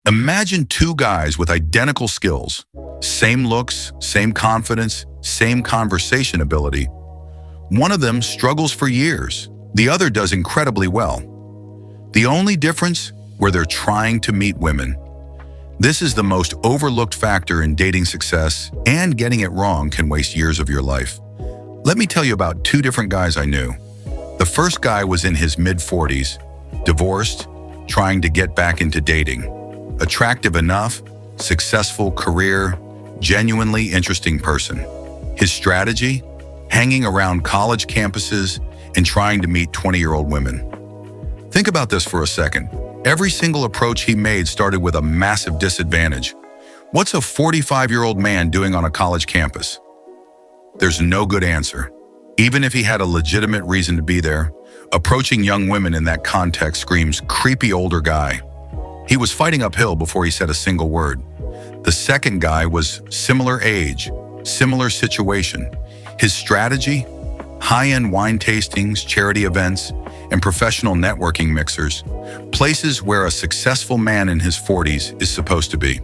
Imagine two guys with identical skills, same looks, same confidence, same conversation ability. One of them struggles for years. The other does incredibly well. The only difference? Where they're trying to meet women. This is the most overlooked factor in dating success, and getting it wrong can waste years of your life. Let me tell you about two different guys I knew. The first guy was in his mid-40s, divorced, trying to get back into dating. Attractive enough, successful career, genuinely interesting person. His strategy? Hanging around college campuses and trying to meet 20-year-old women. Think about this for a second. Every single approach he made started with a massive disadvantage. What's a 45-year-old man doing on a college campus? There's no good answer. Even if he had a legitimate reason to be there, approaching young women in that context screams creepy older guy. He was fighting uphill before he said a single word. The second guy was similar age, similar situation. His strategy? High-end wine tastings, charity events, and professional networking mixers, places where a successful man in his 40s is supposed to be,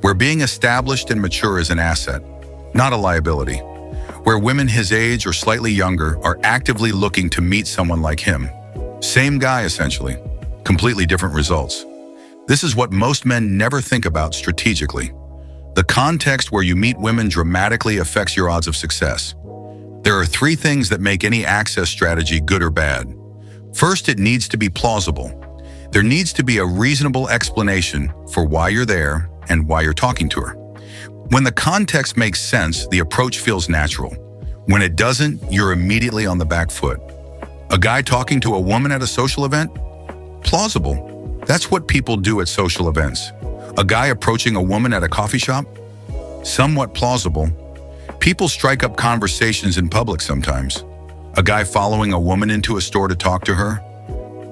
where being established and mature is an asset, not a liability, where women his age or slightly younger are actively looking to meet someone like him. Same guy, essentially, completely different results. This is what most men never think about strategically. The context where you meet women dramatically affects your odds of success. There are three things that make any access strategy good or bad. First, it needs to be plausible. There needs to be a reasonable explanation for why you're there and why you're talking to her. When the context makes sense, the approach feels natural. When it doesn't, you're immediately on the back foot. A guy talking to a woman at a social event? Plausible. That's what people do at social events. A guy approaching a woman at a coffee shop? Somewhat plausible. People strike up conversations in public sometimes. A guy following a woman into a store to talk to her?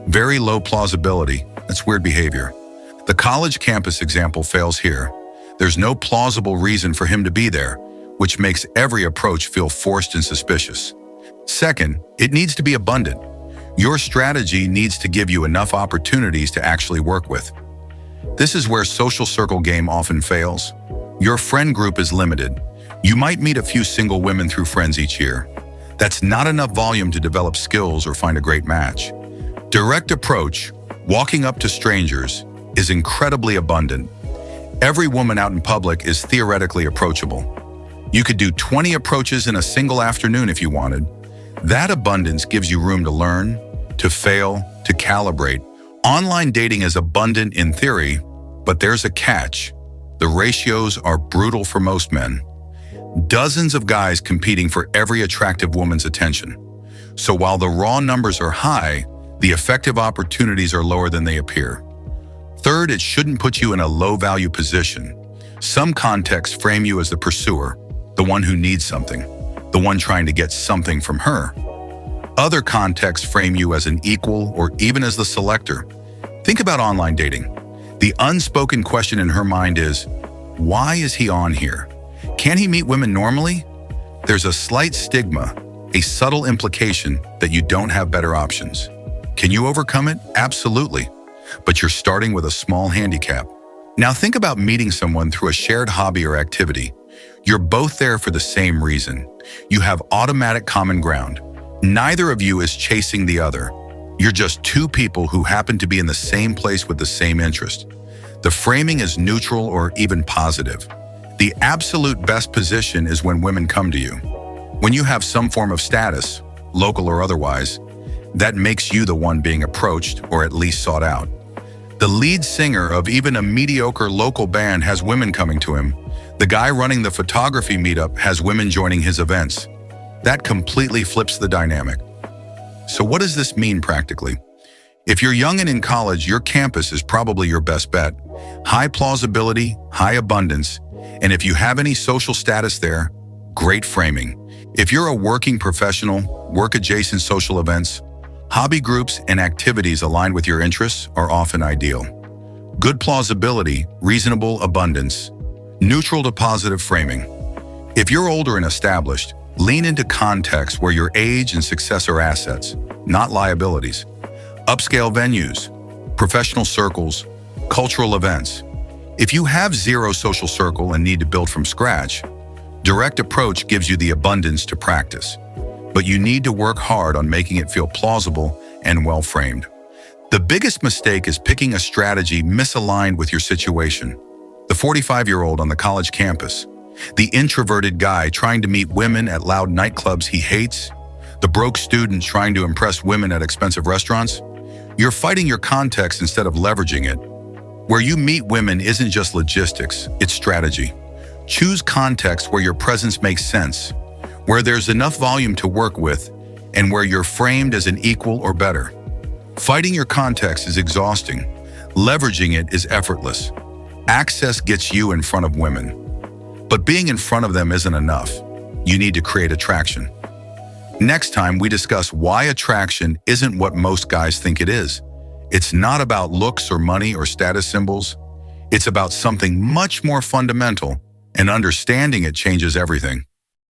Very low plausibility. That's weird behavior. The college campus example fails here. There's no plausible reason for him to be there, which makes every approach feel forced and suspicious. Second, it needs to be abundant. Your strategy needs to give you enough opportunities to actually work with. This is where social circle game often fails. Your friend group is limited. You might meet a few single women through friends each year. That's not enough volume to develop skills or find a great match. Direct approach, walking up to strangers, is incredibly abundant. Every woman out in public is theoretically approachable. You could do 20 approaches in a single afternoon if you wanted. That abundance gives you room to learn, to fail, to calibrate. Online dating is abundant in theory, but there's a catch. The ratios are brutal for most men. Dozens of guys competing for every attractive woman's attention. So while the raw numbers are high, the effective opportunities are lower than they appear. Third, it shouldn't put you in a low-value position. Some contexts frame you as the pursuer, the one who needs something, the one trying to get something from her. Other contexts frame you as an equal or even as the selector. Think about online dating. The unspoken question in her mind is, why is he on here? Can he meet women normally? There's a slight stigma, a subtle implication that you don't have better options. Can you overcome it? Absolutely. But you're starting with a small handicap. Now think about meeting someone through a shared hobby or activity. You're both there for the same reason. You have automatic common ground. Neither of you is chasing the other. You're just two people who happen to be in the same place with the same interest. The framing is neutral or even positive. The absolute best position is when women come to you. When you have some form of status, local or otherwise, that makes you the one being approached or at least sought out. The lead singer of even a mediocre local band has women coming to him. The guy running the photography meetup has women joining his events. That completely flips the dynamic. So what does this mean practically? If you're young and in college, your campus is probably your best bet. High plausibility, high abundance, and if you have any social status there, great framing. If you're a working professional, work-adjacent social events, hobby groups and activities aligned with your interests are often ideal. Good plausibility, reasonable abundance, neutral to positive framing. If you're older and established, lean into contexts where your age and success are assets, not liabilities. Upscale venues, professional circles, cultural events. If you have zero social circle and need to build from scratch, direct approach gives you the abundance to practice. But you need to work hard on making it feel plausible and well-framed. The biggest mistake is picking a strategy misaligned with your situation. The 45-year-old on the college campus, the introverted guy trying to meet women at loud nightclubs he hates, the broke student trying to impress women at expensive restaurants. You're fighting your context instead of leveraging it. Where you meet women isn't just logistics, it's strategy. Choose context where your presence makes sense, where there's enough volume to work with, and where you're framed as an equal or better. Fighting your context is exhausting. Leveraging it is effortless. Access gets you in front of women. But being in front of them isn't enough. You need to create attraction. Next time, we discuss why attraction isn't what most guys think it is. It's not about looks or money or status symbols. It's about something much more fundamental, and understanding it changes everything.